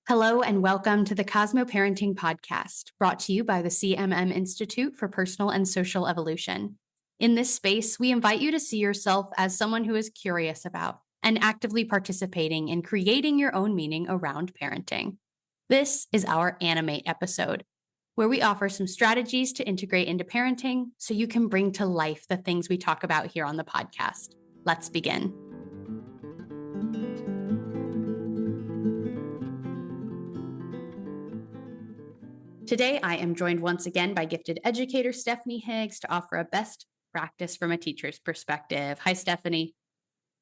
Hello and welcome to the Cosmo Parenting Podcast, brought to you by the CMM Institute for Personal and Social Evolution. In this space, we invite you to see yourself as someone who is curious about and actively participating in creating your own meaning around parenting. This is our Animate episode, where we offer some strategies to integrate into parenting so you can bring to life the things we talk about here on the podcast. Let's begin. Today, I am joined once again by gifted educator Stephanie Higgs to offer a best practice from a teacher's perspective. Hi, Stephanie.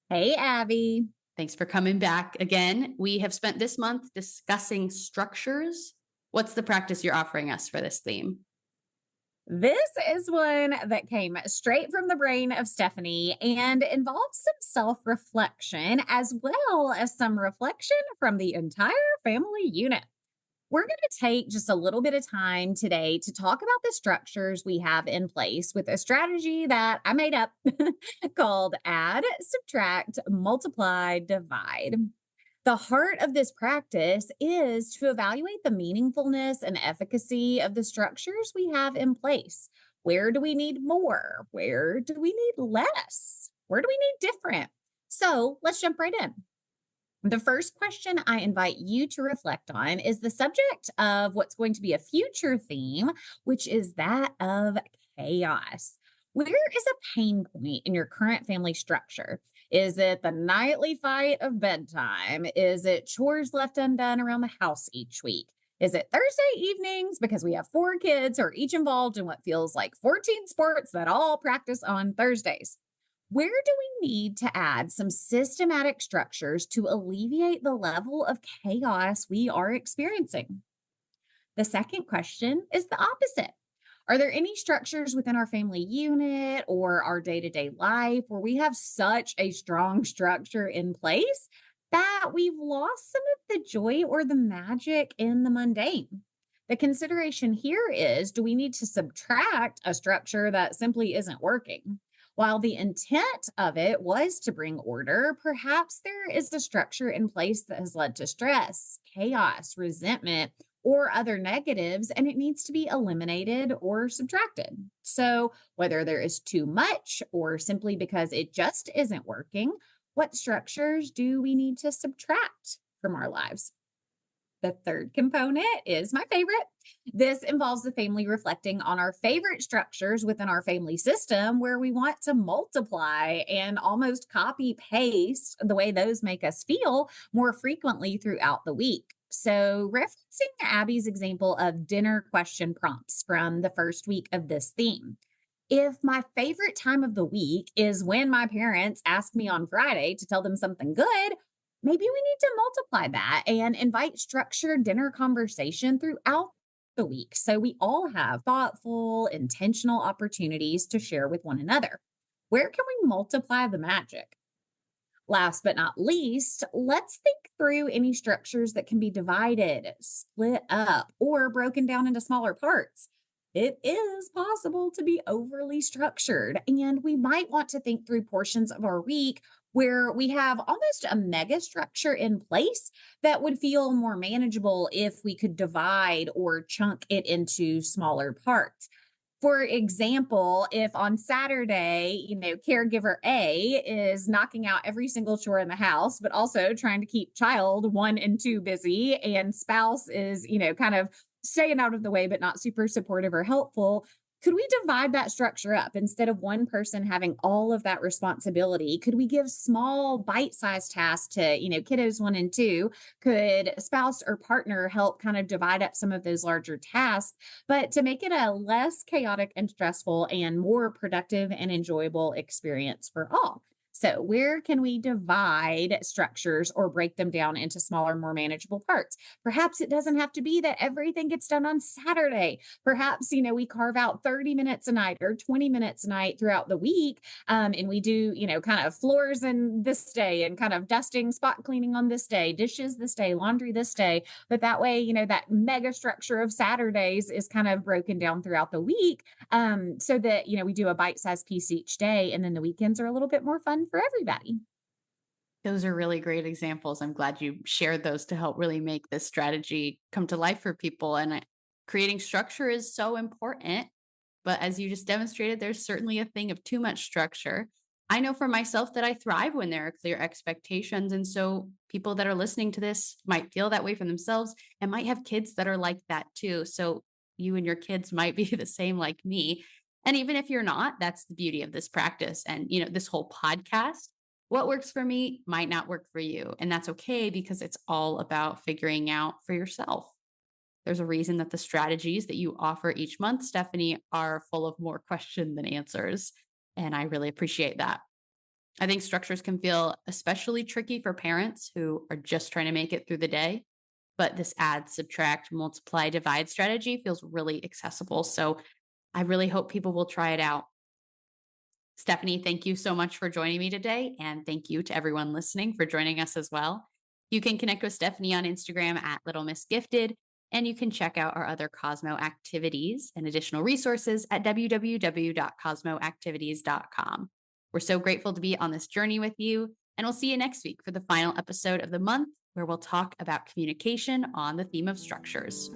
Hey, Abbie. Thanks for coming back again. We have spent this month discussing structures. What's the practice you're offering us for this theme? This is one that came straight from the brain of Stephanie and involves some self-reflection as well as some reflection from the entire family unit. We're going to take just a little bit of time today to talk about the structures we have in place with a strategy that I made up called add, subtract, multiply, divide. The heart of this practice is to evaluate the meaningfulness and efficacy of the structures we have in place. Where do we need more? Where do we need less? Where do we need different? So let's jump right in. The first question I invite you to reflect on is the subject of what's going to be a future theme, which is that of chaos. Where is a pain point in your current family structure? Is it the nightly fight of bedtime? Is it chores left undone around the house each week? Is it Thursday evenings because we have 4 kids who are each involved in what feels like 14 sports that all practice on Thursdays? Where do we need to add some systematic structures to alleviate the level of chaos we are experiencing? The second question is the opposite. Are there any structures within our family unit or our day-to-day life where we have such a strong structure in place that we've lost some of the joy or the magic in the mundane? The consideration here is, do we need to subtract a structure that simply isn't working? While the intent of it was to bring order, perhaps there is a structure in place that has led to stress, chaos, resentment, or other negatives, and it needs to be eliminated or subtracted. So, whether there is too much or simply because it just isn't working, what structures do we need to subtract from our lives? The third component is my favorite. This involves the family reflecting on our favorite structures within our family system where we want to multiply and almost copy paste the way those make us feel more frequently throughout the week. So, referencing Abbie's example of dinner question prompts from the first week of this theme. If my favorite time of the week is when my parents ask me on Friday to tell them something good, maybe we need to multiply that and invite structured dinner conversation throughout the week so we all have thoughtful, intentional opportunities to share with one another. Where can we multiply the magic? Last but not least, let's think through any structures that can be divided, split up, or broken down into smaller parts. It is possible to be overly structured, and we might want to think through portions of our week where we have almost a mega structure in place that would feel more manageable if we could divide or chunk it into smaller parts. For example, if on Saturday, caregiver A is knocking out every single chore in the house, but also trying to keep child 1 and 2 busy, and spouse is, kind of staying out of the way, but not super supportive or helpful, could we divide that structure up instead of one person having all of that responsibility? Could we give small bite-sized tasks to, kiddos 1 and 2? Could spouse or partner help kind of divide up some of those larger tasks, but to make it a less chaotic and stressful and more productive and enjoyable experience for all? So, where can we divide structures or break them down into smaller, more manageable parts? Perhaps it doesn't have to be that everything gets done on Saturday. Perhaps, we carve out 30 minutes a night or 20 minutes a night throughout the week. And we do, kind of floors in this day and kind of dusting, spot cleaning on this day, dishes this day, laundry this day. But that way, that mega structure of Saturdays is kind of broken down throughout the week, so that, we do a bite-sized piece each day. And then the weekends are a little bit more fun for everybody. Those are really great examples. I'm glad you shared those to help really make this strategy come to life for people. And creating structure is so important. But as you just demonstrated, there's certainly a thing of too much structure. I know for myself that I thrive when there are clear expectations. And so people that are listening to this might feel that way for themselves and might have kids that are like that too. So you and your kids might be the same like me. And even if you're not, that's the beauty of this practice. And, this whole podcast, what works for me might not work for you. And that's okay because it's all about figuring out for yourself. There's a reason that the strategies that you offer each month, Stephanie, are full of more question than answers. And I really appreciate that. I think structures can feel especially tricky for parents who are just trying to make it through the day. But this add, subtract, multiply, divide strategy feels really accessible. So I really hope people will try it out. Stephanie, thank you so much for joining me today. And thank you to everyone listening for joining us as well. You can connect with Stephanie on Instagram at Little Miss Gifted, and you can check out our other Cosmo activities and additional resources at www.cosmoactivities.com. We're so grateful to be on this journey with you, and we'll see you next week for the final episode of the month, where we'll talk about communication on the theme of structures.